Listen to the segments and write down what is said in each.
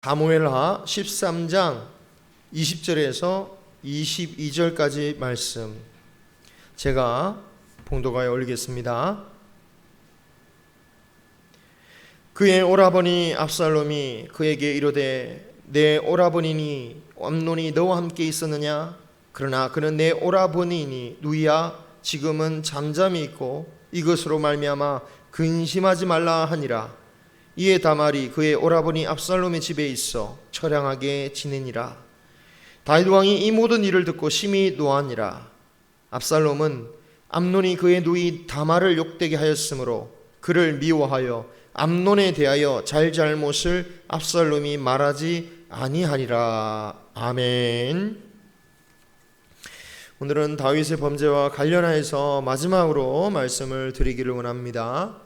사무엘하 13장 20절에서 22절까지 말씀 제가 봉독하여 올리겠습니다. 그의 오라버니 압살롬이 그에게 이르되 내 오라버니니 암논이 너와 함께 있었느냐? 그러나 그는 내 오라버니니 누이야 지금은 잠잠히 있고 이것으로 말미암아 근심하지 말라 하니라. 이에 다말이 그의 오라버니 압살롬의 집에 있어 처량하게 지내니라. 다윗 왕이 이 모든 일을 듣고 심히 노하니라. 압살롬은 암논이 그의 누이 다말을 욕되게 하였으므로 그를 미워하여 암논에 대하여 잘잘못을 압살롬이 말하지 아니하리라. 아멘. 오늘은 다윗의 범죄와 관련하여서 마지막으로 말씀을 드리기를 원합니다.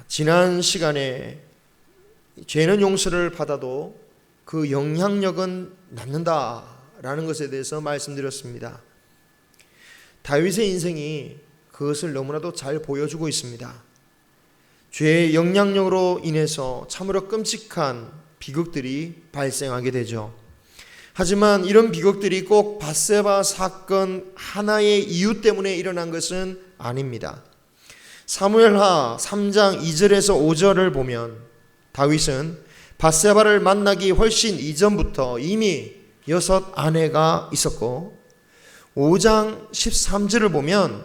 지난 시간에 죄는 용서를 받아도 그 영향력은 남는다라는 것에 대해서 말씀드렸습니다. 다윗의 인생이 그것을 너무나도 잘 보여주고 있습니다. 죄의 영향력으로 인해서 참으로 끔찍한 비극들이 발생하게 되죠. 하지만 이런 비극들이 꼭 밧세바 사건 하나의 이유 때문에 일어난 것은 아닙니다. 사무엘하 3장 2절에서 5절을 보면 다윗은 밧세바를 만나기 훨씬 이전부터 이미 6 아내가 있었고 5장 13절을 보면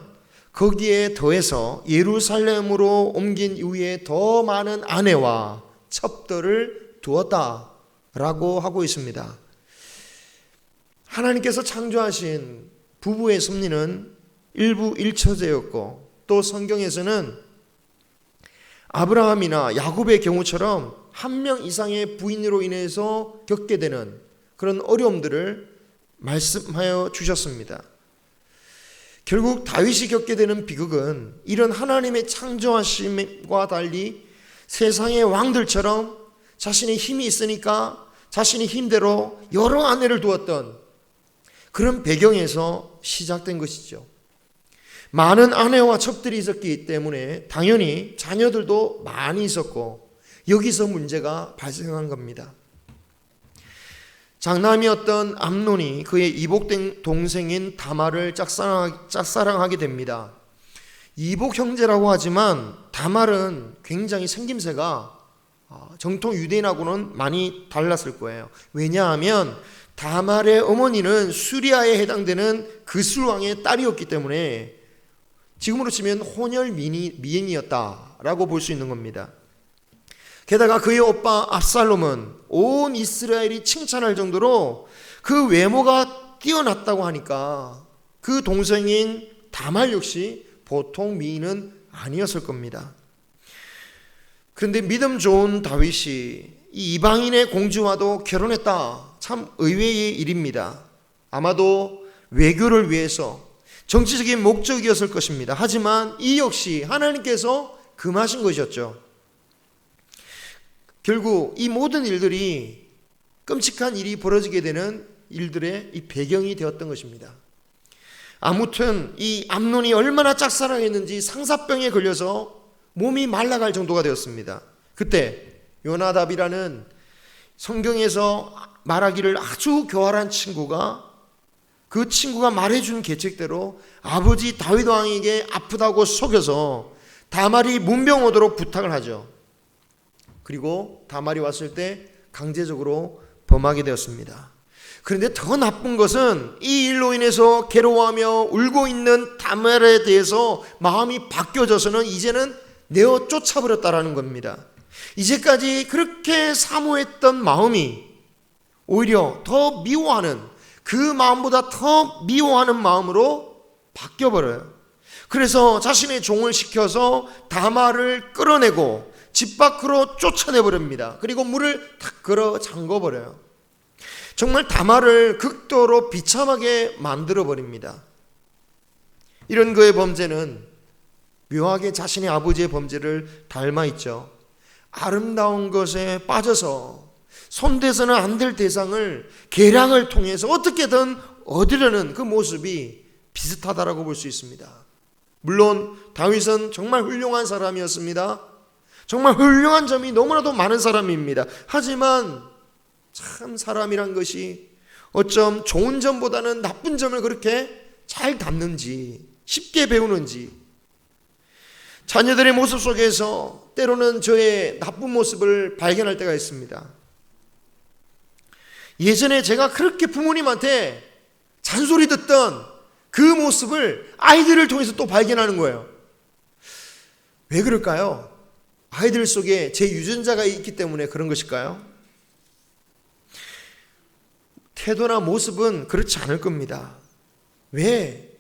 거기에 더해서 예루살렘으로 옮긴 이후에 더 많은 아내와 첩들을 두었다라고 하고 있습니다. 하나님께서 창조하신 부부의 섭리는 일부 일처제였고 또 성경에서는 아브라함이나 야곱의 경우처럼 한 명 이상의 부인으로 인해서 겪게 되는 그런 어려움들을 말씀하여 주셨습니다. 결국 다윗이 겪게 되는 비극은 이런 하나님의 창조하심과 달리 세상의 왕들처럼 자신의 힘이 있으니까 자신의 힘대로 여러 아내를 두었던 그런 배경에서 시작된 것이죠. 많은 아내와 첩들이 있었기 때문에 당연히 자녀들도 많이 있었고 여기서 문제가 발생한 겁니다. 장남이었던 암논이 그의 이복 동생인 다말을 짝사랑하게 됩니다. 이복 형제라고 하지만 다말은 굉장히 생김새가 정통 유대인하고는 많이 달랐을 거예요. 왜냐하면 다말의 어머니는 수리아에 해당되는 그술왕의 딸이었기 때문에 지금으로 치면 혼혈 미인이었다라고 볼 수 있는 겁니다. 게다가 그의 오빠 압살롬은 온 이스라엘이 칭찬할 정도로 그 외모가 뛰어났다고 하니까 그 동생인 다말 역시 보통 미인은 아니었을 겁니다. 그런데 믿음 좋은 다윗이 이 이방인의 공주와도 결혼했다. 참 의외의 일입니다. 아마도 외교를 위해서 정치적인 목적이었을 것입니다. 하지만 이 역시 하나님께서 금하신 것이었죠. 결국 이 모든 일들이 끔찍한 일이 벌어지게 되는 일들의 이 배경이 되었던 것입니다. 아무튼 이 암논이 얼마나 짝사랑했는지 상사병에 걸려서 몸이 말라갈 정도가 되었습니다. 그때 요나답이라는 성경에서 말하기를 아주 교활한 친구가 그 친구가 말해준 계책대로 아버지 다윗 왕에게 아프다고 속여서 다말이 문병 오도록 부탁을 하죠. 그리고 다말이 왔을 때 강제적으로 범하게 되었습니다. 그런데 더 나쁜 것은 이 일로 인해서 괴로워하며 울고 있는 다말에 대해서 마음이 바뀌어져서는 이제는 내어 쫓아버렸다라는 겁니다. 이제까지 그렇게 사모했던 마음이 오히려 더 미워하는 그 마음보다 더 미워하는 마음으로 바뀌어버려요. 그래서 자신의 종을 시켜서 다말을 끌어내고 집 밖으로 쫓아내버립니다. 그리고 물을 탁 걸어 잠궈버려요. 정말 다말을 극도로 비참하게 만들어버립니다. 이런 그의 범죄는 묘하게 자신의 아버지의 범죄를 닮아있죠. 아름다운 것에 빠져서 손대서는 안 될 대상을 계량을 통해서 어떻게든 얻으려는 그 모습이 비슷하다라고 볼 수 있습니다. 물론 다윗은 정말 훌륭한 사람이었습니다. 정말 훌륭한 점이 너무나도 많은 사람입니다. 하지만 참 사람이란 것이 어쩜 좋은 점보다는 나쁜 점을 그렇게 잘 담는지, 쉽게 배우는지, 자녀들의 모습 속에서 때로는 저의 나쁜 모습을 발견할 때가 있습니다. 예전에 제가 그렇게 부모님한테 잔소리 듣던 그 모습을 아이들을 통해서 또 발견하는 거예요. 왜 그럴까요? 아이들 속에 제 유전자가 있기 때문에 그런 것일까요? 태도나 모습은 그렇지 않을 겁니다. 왜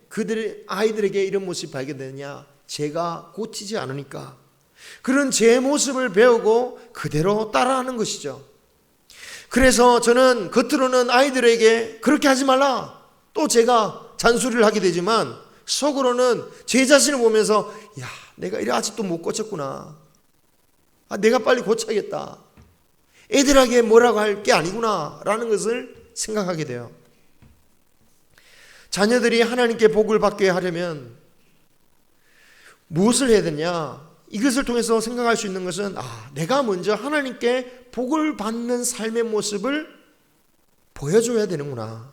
아이들에게 이런 모습이 발견되느냐? 제가 고치지 않으니까. 그런 제 모습을 배우고 그대로 따라하는 것이죠. 그래서 저는 겉으로는 아이들에게 그렇게 하지 말라, 또 제가 잔소리를 하게 되지만 속으로는 제 자신을 보면서 야, 내가 이래 아직도 못 고쳤구나. 내가 빨리 고쳐야겠다. 애들에게 뭐라고 할 게 아니구나 라는 것을 생각하게 돼요. 자녀들이 하나님께 복을 받게 하려면 무엇을 해야 되냐? 이것을 통해서 생각할 수 있는 것은 내가 먼저 하나님께 복을 받는 삶의 모습을 보여줘야 되는구나.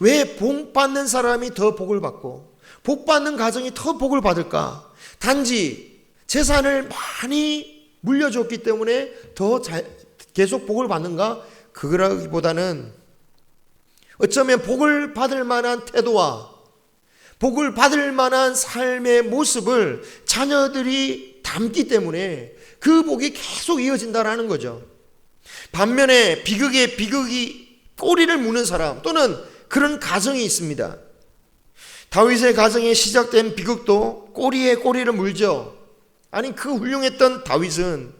왜 복 받는 사람이 더 복을 받고 복 받는 가정이 더 복을 받을까? 단지 재산을 많이 물려줬기 때문에 더 계속 복을 받는가? 그거라기보다는 어쩌면 복을 받을 만한 태도와 복을 받을 만한 삶의 모습을 자녀들이 담기 때문에 그 복이 계속 이어진다라는 거죠. 반면에 비극이 꼬리를 무는 사람 또는 그런 가정이 있습니다. 다윗의 가정에 시작된 비극도 꼬리에 꼬리를 물죠. 아니, 그 훌륭했던 다윗은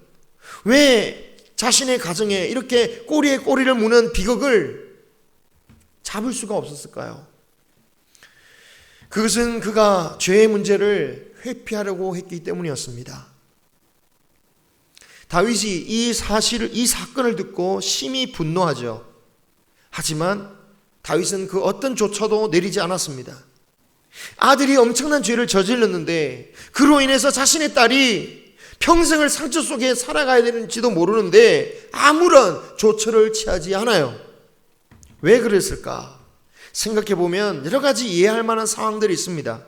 왜 자신의 가정에 이렇게 꼬리에 꼬리를 무는 비극을 잡을 수가 없었을까요? 그것은 그가 죄의 문제를 회피하려고 했기 때문이었습니다. 다윗이 이 사건을 듣고 심히 분노하죠. 하지만 다윗은 그 어떤 조처도 내리지 않았습니다. 아들이 엄청난 죄를 저질렀는데 그로 인해서 자신의 딸이 평생을 상처 속에 살아가야 되는지도 모르는데 아무런 조처를 취하지 않아요. 왜 그랬을까? 생각해보면 여러 가지 이해할 만한 상황들이 있습니다.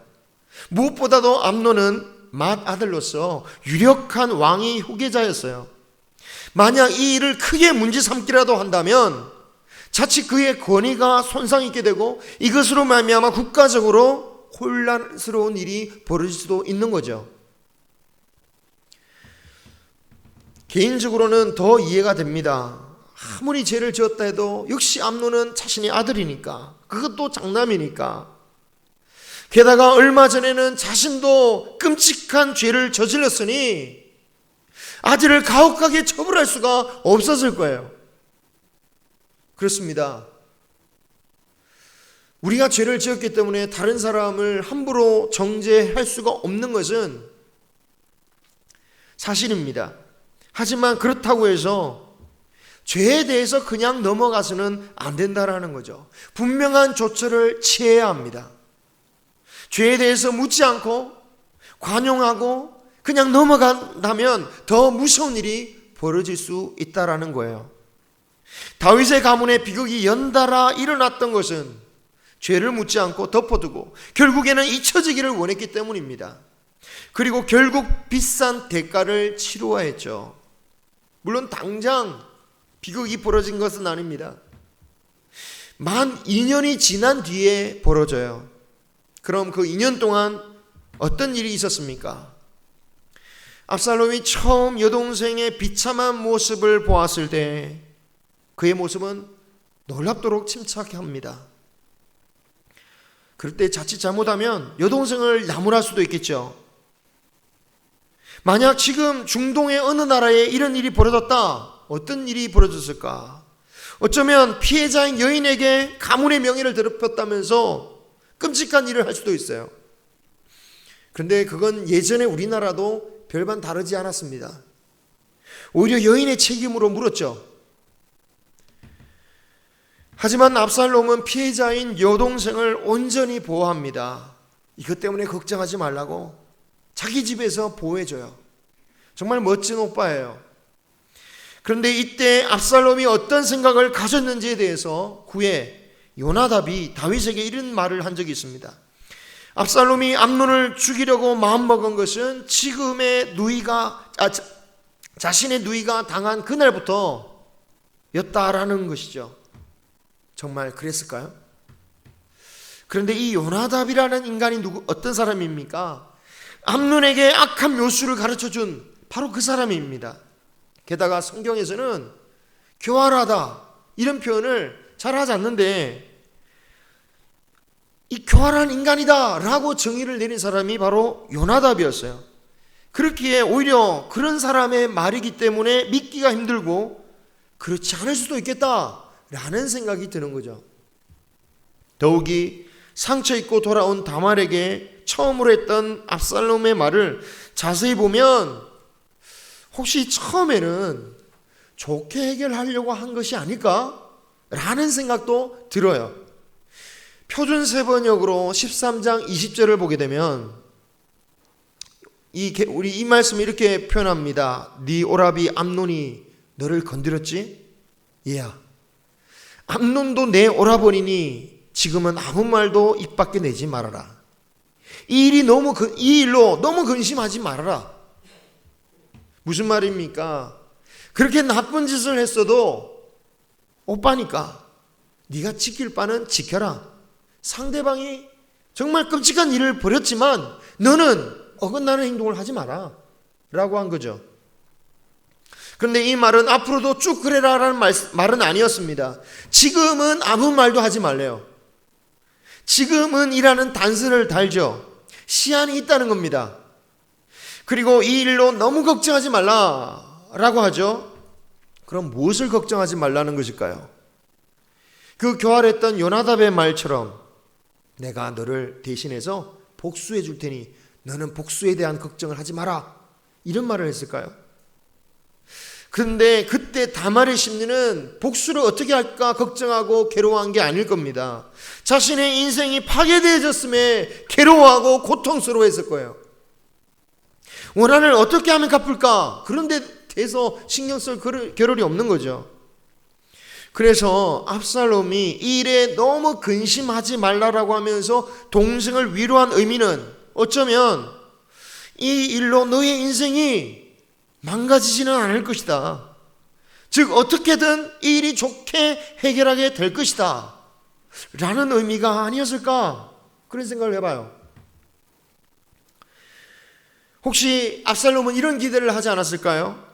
무엇보다도 암논은 맏아들로서 유력한 왕의 후계자였어요. 만약 이 일을 크게 문제 삼기라도 한다면 자칫 그의 권위가 손상이 있게 되고 이것으로 말미암아 국가적으로 혼란스러운 일이 벌어질 수도 있는 거죠. 개인적으로는 더 이해가 됩니다. 아무리 죄를 지었다 해도 역시 암논은 자신의 아들이니까, 그것도 장남이니까, 게다가 얼마 전에는 자신도 끔찍한 죄를 저질렀으니 아들을 가혹하게 처벌할 수가 없었을 거예요. 그렇습니다. 우리가 죄를 지었기 때문에 다른 사람을 함부로 정죄할 수가 없는 것은 사실입니다. 하지만 그렇다고 해서 죄에 대해서 그냥 넘어가서는 안 된다라는 거죠. 분명한 조처를 취해야 합니다. 죄에 대해서 묻지 않고 관용하고 그냥 넘어간다면 더 무서운 일이 벌어질 수 있다라는 거예요. 다윗의 가문에 비극이 연달아 일어났던 것은 죄를 묻지 않고 덮어두고 결국에는 잊혀지기를 원했기 때문입니다. 그리고 결국 비싼 대가를 치러야 했죠. 물론 당장 비극이 벌어진 것은 아닙니다. 만 2년이 지난 뒤에 벌어져요. 그럼 그 2년 동안 어떤 일이 있었습니까? 압살롬이 처음 여동생의 비참한 모습을 보았을 때 그의 모습은 놀랍도록 침착합니다. 그럴 때 자칫 잘못하면 여동생을 나무랄 수도 있겠죠. 만약 지금 중동의 어느 나라에 이런 일이 벌어졌다, 어떤 일이 벌어졌을까? 어쩌면 피해자인 여인에게 가문의 명예를 더럽혔다면서 끔찍한 일을 할 수도 있어요. 그런데 그건 예전에 우리나라도 별반 다르지 않았습니다. 오히려 여인의 책임으로 물었죠. 하지만 압살롬은 피해자인 여동생을 온전히 보호합니다. 이것 때문에 걱정하지 말라고 자기 집에서 보호해줘요. 정말 멋진 오빠예요. 그런데 이때 압살롬이 어떤 생각을 가졌는지에 대해서 후에 요나답이 다윗에게 이런 말을 한 적이 있습니다. 압살롬이 암논을 죽이려고 마음먹은 것은 지금의 자신의 누이가 당한 그날부터 였다라는 것이죠. 정말 그랬을까요? 그런데 이 요나답이라는 인간이 어떤 사람입니까? 암논에게 악한 묘수를 가르쳐준 바로 그 사람입니다. 게다가 성경에서는 교활하다 이런 표현을 잘 하지 않는데 이 교활한 인간이다 라고 정의를 내린 사람이 바로 요나답이었어요. 그렇기에 오히려 그런 사람의 말이기 때문에 믿기가 힘들고 그렇지 않을 수도 있겠다 라는 생각이 드는 거죠. 더욱이 상처 입고 돌아온 다말에게 처음으로 했던 압살롬의 말을 자세히 보면 혹시 처음에는 좋게 해결하려고 한 것이 아닐까? 라는 생각도 들어요. 표준세번역으로 13장 20절을 보게 되면 우리 이 말씀을 이렇게 표현합니다. 네 오라비 암논이 너를 건드렸지? 얘야, 암논도 내 오라버니니 지금은 아무 말도 입 밖에 내지 말아라. 이 일로 너무 근심하지 말아라. 무슨 말입니까? 그렇게 나쁜 짓을 했어도 오빠니까 네가 지킬 바는 지켜라. 상대방이 정말 끔찍한 일을 벌였지만 너는 어긋나는 행동을 하지 마라 라고 한 거죠. 그런데 이 말은 앞으로도 쭉 그래라 라는 말은 아니었습니다. 지금은 아무 말도 하지 말래요. 지금은 이라는 단서를 달죠. 시한이 있다는 겁니다. 그리고 이 일로 너무 걱정하지 말라라고 하죠. 그럼 무엇을 걱정하지 말라는 것일까요? 그 교활했던 요나답의 말처럼 내가 너를 대신해서 복수해 줄 테니 너는 복수에 대한 걱정을 하지 마라 이런 말을 했을까요? 그런데 그때 다말의 심리는 복수를 어떻게 할까 걱정하고 괴로워한 게 아닐 겁니다. 자신의 인생이 파괴되어졌음에 괴로워하고 고통스러워했을 거예요. 원한을 어떻게 하면 갚을까? 그런데 대해서 신경 쓸 겨를이 없는 거죠. 그래서 압살롬이 이 일에 너무 근심하지 말라라고 하면서 동생을 위로한 의미는 어쩌면 이 일로 너의 인생이 망가지지는 않을 것이다. 즉 어떻게든 이 일이 좋게 해결하게 될 것이다 라는 의미가 아니었을까? 그런 생각을 해봐요. 혹시 압살롬은 이런 기대를 하지 않았을까요?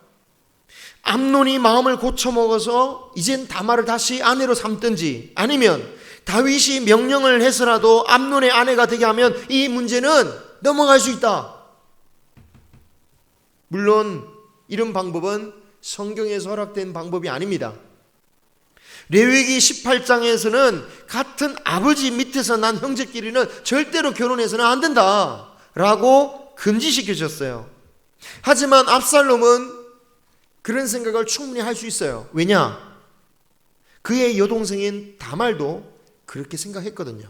암논이 마음을 고쳐먹어서 이젠 다말을 다시 아내로 삼든지 아니면 다윗이 명령을 해서라도 암논의 아내가 되게 하면 이 문제는 넘어갈 수 있다. 물론 이런 방법은 성경에서 허락된 방법이 아닙니다. 레위기 18장에서는 같은 아버지 밑에서 난 형제끼리는 절대로 결혼해서는 안 된다 라고 금지시키셨어요. 하지만 압살롬은 그런 생각을 충분히 할 수 있어요. 왜냐? 그의 여동생인 다말도 그렇게 생각했거든요.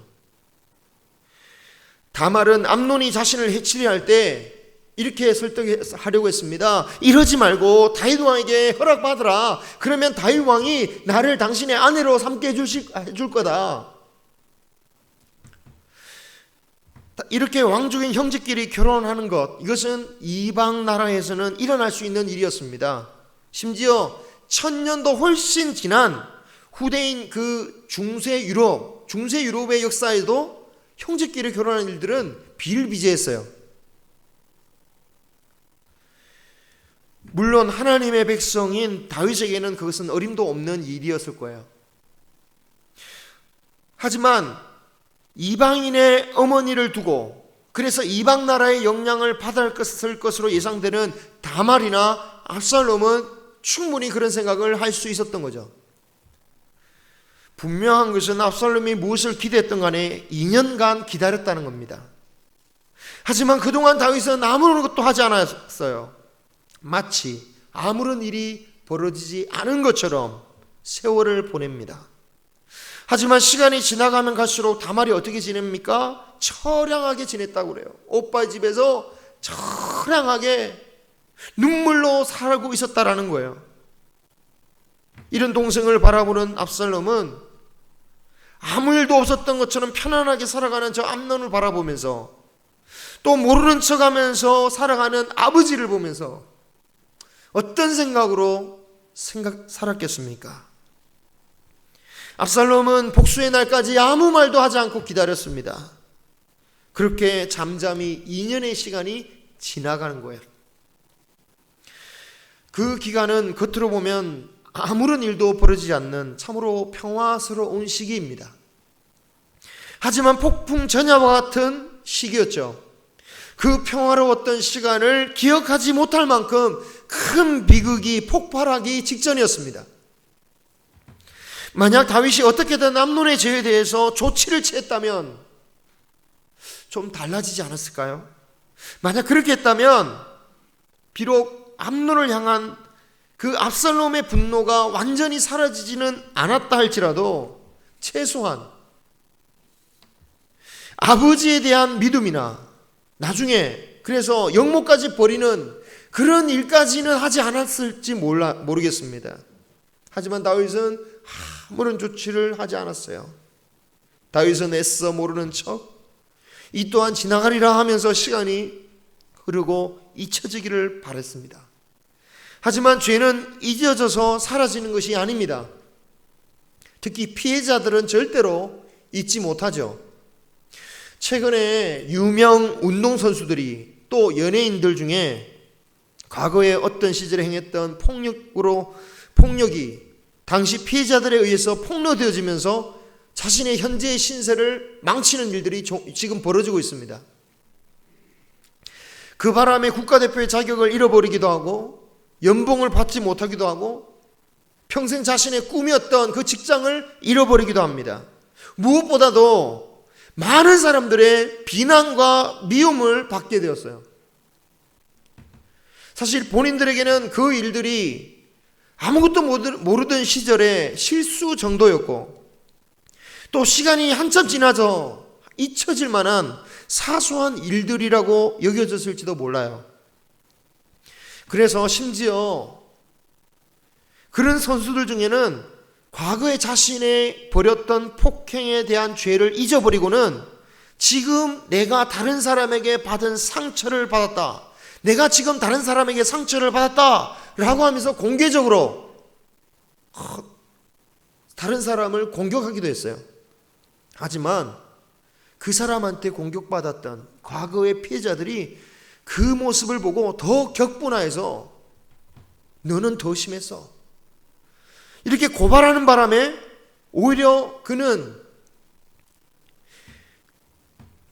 다말은 암논이 자신을 해치려 할 때 이렇게 설득하려고 했습니다. 이러지 말고 다윗 왕에게 허락받으라. 그러면 다윗 왕이 나를 당신의 아내로 삼게 해줄 거다. 이렇게 왕족인 형제끼리 결혼하는 것, 이것은 이방 나라에서는 일어날 수 있는 일이었습니다. 심지어 1000년도 훨씬 지난 후대인 그 중세 유럽의 역사에도 형제끼리 결혼하는 일들은 비일비재했어요. 물론 하나님의 백성인 다윗에게는 그것은 어림도 없는 일이었을 거예요. 하지만 이방인의 어머니를 두고 그래서 이방 나라의 영향을 받을 것으로 예상되는 다말이나 압살롬은 충분히 그런 생각을 할 수 있었던 거죠. 분명한 것은 압살롬이 무엇을 기대했던 간에 2년간 기다렸다는 겁니다. 하지만 그동안 다윗은 아무런 것도 하지 않았어요. 마치 아무런 일이 벌어지지 않은 것처럼 세월을 보냅니다. 하지만 시간이 지나가면 갈수록 다말이 어떻게 지냅니까? 처량하게 지냈다고 그래요. 오빠 집에서 처량하게 눈물로 살고 있었다라는 거예요. 이런 동생을 바라보는 압살롬은 아무 일도 없었던 것처럼 편안하게 살아가는 저 암논을 바라보면서 또 모르는 척하면서 살아가는 아버지를 보면서 어떤 생각으로 살았겠습니까? 압살롬은 복수의 날까지 아무 말도 하지 않고 기다렸습니다. 그렇게 잠잠히 2년의 시간이 지나가는 거예요. 그 기간은 겉으로 보면 아무런 일도 벌어지지 않는 참으로 평화스러운 시기입니다. 하지만 폭풍 전야와 같은 시기였죠. 그 평화로웠던 시간을 기억하지 못할 만큼 큰 비극이 폭발하기 직전이었습니다. 만약 다윗이 어떻게든 암논의 죄에 대해서 조치를 취했다면 좀 달라지지 않았을까요? 만약 그렇게 했다면 비록 암논을 향한 그 압살롬의 분노가 완전히 사라지지는 않았다 할지라도 최소한 아버지에 대한 믿음이나 나중에 그래서 영모까지 버리는 그런 일까지는 하지 않았을지 모르겠습니다. 하지만 다윗은 아무런 조치를 하지 않았어요. 다윗은 애써 모르는 척 이 또한 지나가리라 하면서 시간이 흐르고 잊혀지기를 바랬습니다. 하지만 죄는 잊어져서 사라지는 것이 아닙니다. 특히 피해자들은 절대로 잊지 못하죠. 최근에 유명 운동선수들이 또 연예인들 중에 과거에 어떤 시절에 행했던 폭력이 당시 피해자들에 의해서 폭로되어지면서 자신의 현재의 신세를 망치는 일들이 지금 벌어지고 있습니다. 그 바람에 국가대표의 자격을 잃어버리기도 하고 연봉을 받지 못하기도 하고 평생 자신의 꿈이었던 그 직장을 잃어버리기도 합니다. 무엇보다도 많은 사람들의 비난과 미움을 받게 되었어요. 사실 본인들에게는 그 일들이 아무것도 모르던 시절의 실수 정도였고 또 시간이 한참 지나서 잊혀질 만한 사소한 일들이라고 여겨졌을지도 몰라요. 그래서 심지어 그런 선수들 중에는 과거에 자신의 벌였던 폭행에 대한 죄를 잊어버리고는 지금 내가 다른 사람에게 받은 상처를 받았다, 내가 지금 다른 사람에게 상처를 받았다 라고 하면서 공개적으로 다른 사람을 공격하기도 했어요. 하지만 그 사람한테 공격받았던 과거의 피해자들이 그 모습을 보고 더 격분해서 너는 더 심했어 이렇게 고발하는 바람에 오히려 그는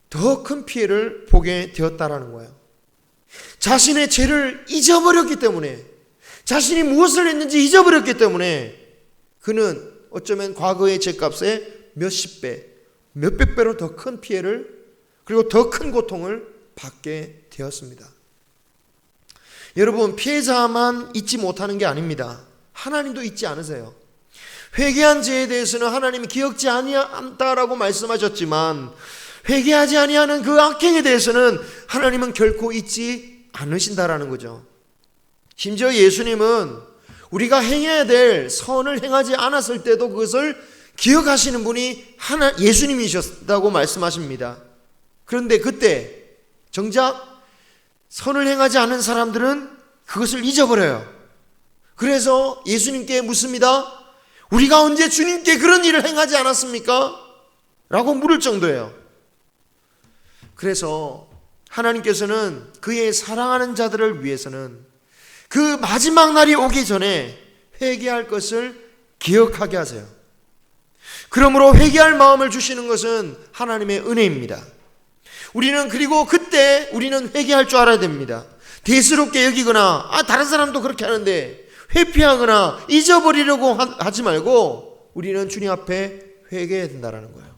더 큰 피해를 보게 되었다라는 거예요. 자신의 죄를 잊어버렸기 때문에, 자신이 무엇을 했는지 잊어버렸기 때문에 그는 어쩌면 과거의 죄값에 몇십 배, 몇백 배로 더 큰 피해를 그리고 더 큰 고통을 받게 되었습니다. 여러분, 피해자만 잊지 못하는 게 아닙니다. 하나님도 잊지 않으세요. 회개한 죄에 대해서는 하나님이 기억지 아니한다라고 말씀하셨지만 회개하지 아니하는 그 악행에 대해서는 하나님은 결코 잊지 않으신다라는 거죠. 심지어 예수님은 우리가 행해야 될 선을 행하지 않았을 때도 그것을 기억하시는 분이 예수님이셨다고 말씀하십니다. 그런데 그때 정작 선을 행하지 않은 사람들은 그것을 잊어버려요. 그래서 예수님께 묻습니다. 우리가 언제 주님께 그런 일을 행하지 않았습니까? 라고 물을 정도예요. 그래서 하나님께서는 그의 사랑하는 자들을 위해서는 그 마지막 날이 오기 전에 회개할 것을 기억하게 하세요. 그러므로 회개할 마음을 주시는 것은 하나님의 은혜입니다. 우리는 그리고 그때 우리는 회개할 줄 알아야 됩니다. 대수롭게 여기거나 다른 사람도 그렇게 하는데 회피하거나 잊어버리려고 하지 말고 우리는 주님 앞에 회개해야 된다는 거예요.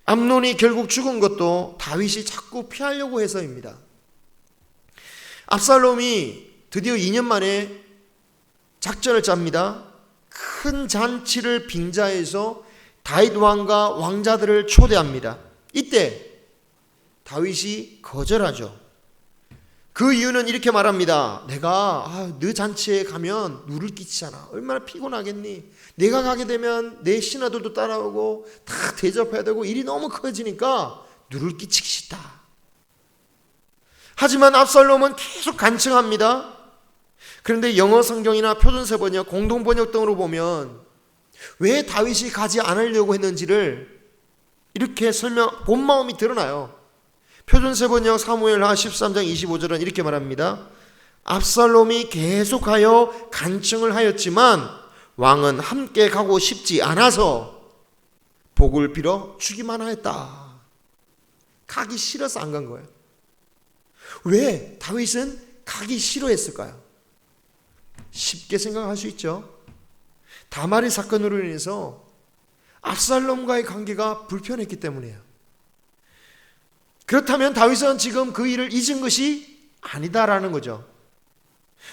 암논이 결국 죽은 것도 다윗이 자꾸 피하려고 해서입니다. 압살롬이 드디어 2년 만에 작전을 짭니다. 큰 잔치를 빙자해서 다윗 왕과 왕자들을 초대합니다. 이때 다윗이 거절하죠. 그 이유는 이렇게 말합니다. 내가 너 잔치에 가면 누를 끼치잖아. 얼마나 피곤하겠니? 내가 가게 되면 내 신하들도 따라오고 다 대접해야 되고 일이 너무 커지니까 누를 끼치기 싫다. 하지만 압살롬은 계속 간청합니다. 그런데 영어 성경이나 표준세 번역, 공동 번역 등으로 보면 왜 다윗이 가지 않으려고 했는지를 이렇게 본 마음이 드러나요. 표준세 번역 사무엘하 13장 25절은 이렇게 말합니다. 압살롬이 계속하여 간청을 하였지만 왕은 함께 가고 싶지 않아서 복을 빌어 주기만 하였다. 가기 싫어서 안 간 거예요. 왜 다윗은 가기 싫어했을까요? 쉽게 생각할 수 있죠. 다말의 사건으로 인해서 압살롬과의 관계가 불편했기 때문이에요. 그렇다면 다윗은 지금 그 일을 잊은 것이 아니다라는 거죠.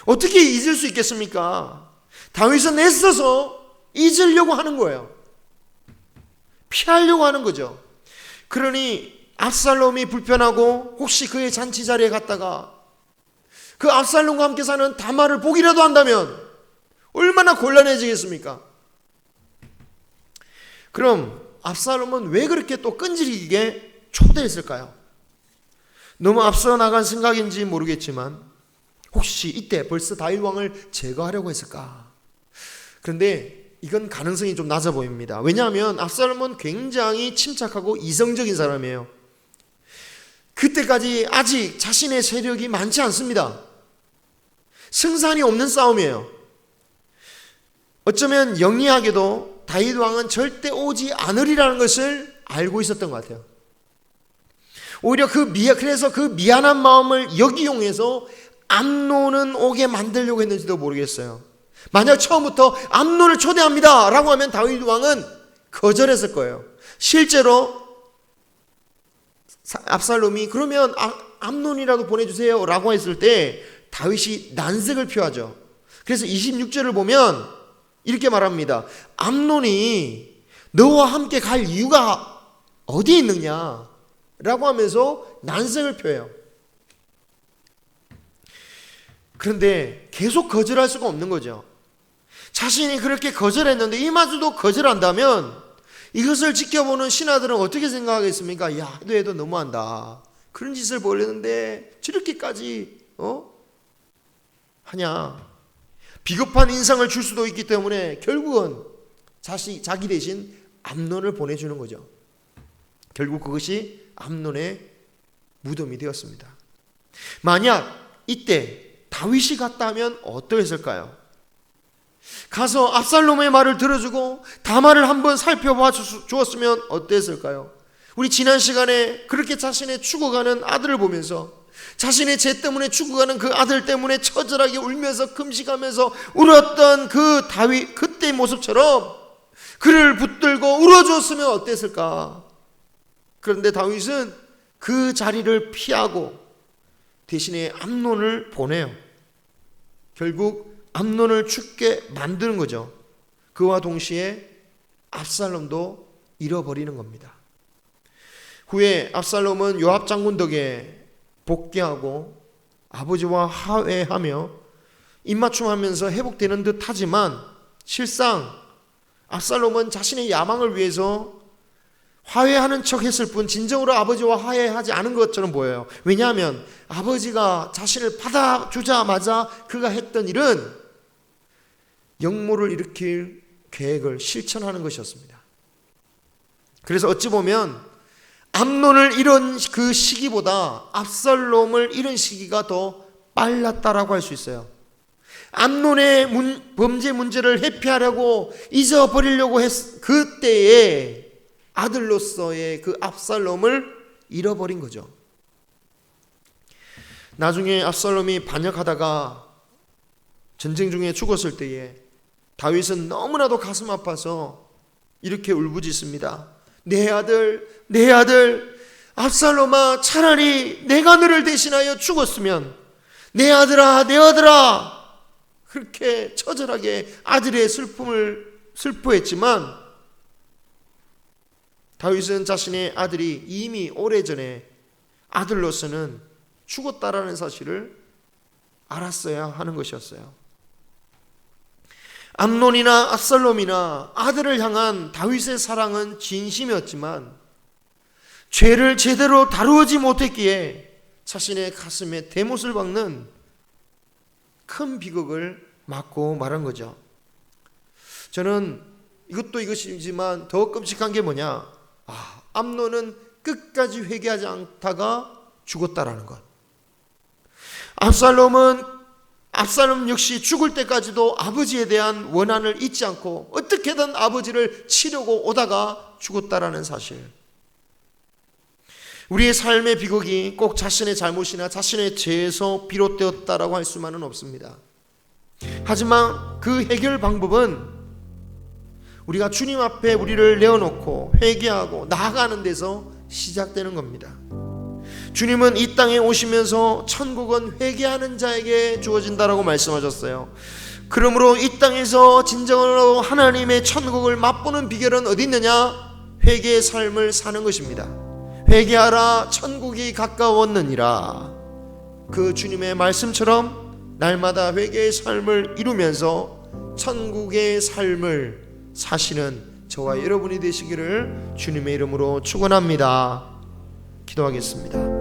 어떻게 잊을 수 있겠습니까? 다윗은 애써서 잊으려고 하는 거예요. 피하려고 하는 거죠. 그러니 압살롬이 불편하고 혹시 그의 잔치 자리에 갔다가 그 압살롬과 함께 사는 다말을 보기라도 한다면 얼마나 곤란해지겠습니까? 그럼 압살롬은 왜 그렇게 또 끈질기게 초대했을까요? 너무 앞서 나간 생각인지 모르겠지만 혹시 이때 벌써 다윗 왕을 제거하려고 했을까? 그런데 이건 가능성이 좀 낮아 보입니다. 왜냐하면 압살롬은 굉장히 침착하고 이성적인 사람이에요. 그때까지 아직 자신의 세력이 많지 않습니다. 승산이 없는 싸움이에요. 어쩌면 영리하게도 다윗 왕은 절대 오지 않으리라는 것을 알고 있었던 것 같아요. 오히려 그래서 그 미안한 마음을 역이용해서 암논은 오게 만들려고 했는지도 모르겠어요. 만약 처음부터 암논을 초대합니다 라고 하면 다윗 왕은 거절했을 거예요. 실제로 압살롬이 그러면 암논이라도 보내주세요 라고 했을 때 다윗이 난색을 표하죠. 그래서 26절을 보면 이렇게 말합니다. 암논이 너와 함께 갈 이유가 어디 있느냐 라고 하면서 난색을 표해요. 그런데 계속 거절할 수가 없는 거죠. 자신이 그렇게 거절했는데 이마저도 거절한다면 이것을 지켜보는 신하들은 어떻게 생각하겠습니까? 야, 얘도 너무한다. 그런 짓을 벌였는데 저렇게까지 하냐. 비겁한 인상을 줄 수도 있기 때문에 결국은 자기 대신 암논을 보내주는 거죠. 결국 그것이 암논의 무덤이 되었습니다. 만약 이때 다윗이 갔다면 어떠했을까요? 가서 압살롬의 말을 들어주고 다말을 한번 살펴봐 주었으면 어땠을까요? 우리 지난 시간에 그렇게 자신의 죽어가는 아들을 보면서 자신의 죄 때문에 죽어가는 그 아들 때문에 처절하게 울면서 금식하면서 울었던 그 다윗 그때의 모습처럼 그를 붙들고 울어주었으면 어땠을까? 그런데 다윗은 그 자리를 피하고 대신에 암논을 보내요. 결국 암논을 죽게 만드는 거죠. 그와 동시에 압살롬도 잃어버리는 겁니다. 후에 압살롬은 요압 장군 덕에 복귀하고 아버지와 화해하며 입맞춤하면서 회복되는 듯 하지만 실상 압살롬은 자신의 야망을 위해서 화해하는 척 했을 뿐 진정으로 아버지와 화해하지 않은 것처럼 보여요. 왜냐하면 아버지가 자신을 받아주자마자 그가 했던 일은 역모를 일으킬 계획을 실천하는 것이었습니다. 그래서 어찌 보면 암논을 잃은 그 시기보다 압살롬을 잃은 시기가 더 빨랐다라고 할 수 있어요. 암논의 범죄 문제를 회피하려고 잊어버리려고 그때에 아들로서의 그 압살롬을 잃어버린 거죠. 나중에 압살롬이 반역하다가 전쟁 중에 죽었을 때에 다윗은 너무나도 가슴 아파서 이렇게 울부짖습니다. 내 아들 압살롬아, 차라리 내가 너를 대신하여 죽었으면. 내 아들아. 그렇게 처절하게 아들의 슬픔을 슬퍼했지만 다윗은 자신의 아들이 이미 오래전에 아들로서는 죽었다라는 사실을 알았어야 하는 것이었어요. 암논이나 압살롬이나 아들을 향한 다윗의 사랑은 진심이었지만 죄를 제대로 다루지 못했기에 자신의 가슴에 대못을 박는 큰 비극을 맞고 말한 거죠. 저는 이것도 이것이지만 더 끔찍한 게 뭐냐, 암논은 끝까지 회개하지 않다가 죽었다라는 것. 압살롬 역시 죽을 때까지도 아버지에 대한 원한을 잊지 않고 어떻게든 아버지를 치려고 오다가 죽었다라는 사실. 우리의 삶의 비극이 꼭 자신의 잘못이나 자신의 죄에서 비롯되었다라고 할 수만은 없습니다. 하지만 그 해결 방법은 우리가 주님 앞에 우리를 내어놓고 회개하고 나아가는 데서 시작되는 겁니다. 주님은 이 땅에 오시면서 천국은 회개하는 자에게 주어진다라고 말씀하셨어요. 그러므로 이 땅에서 진정으로 하나님의 천국을 맛보는 비결은 어디 있느냐? 회개의 삶을 사는 것입니다. 회개하라, 천국이 가까웠느니라. 그 주님의 말씀처럼 날마다 회개의 삶을 이루면서 천국의 삶을 사시는 저와 여러분이 되시기를 주님의 이름으로 축원합니다. 기도하겠습니다.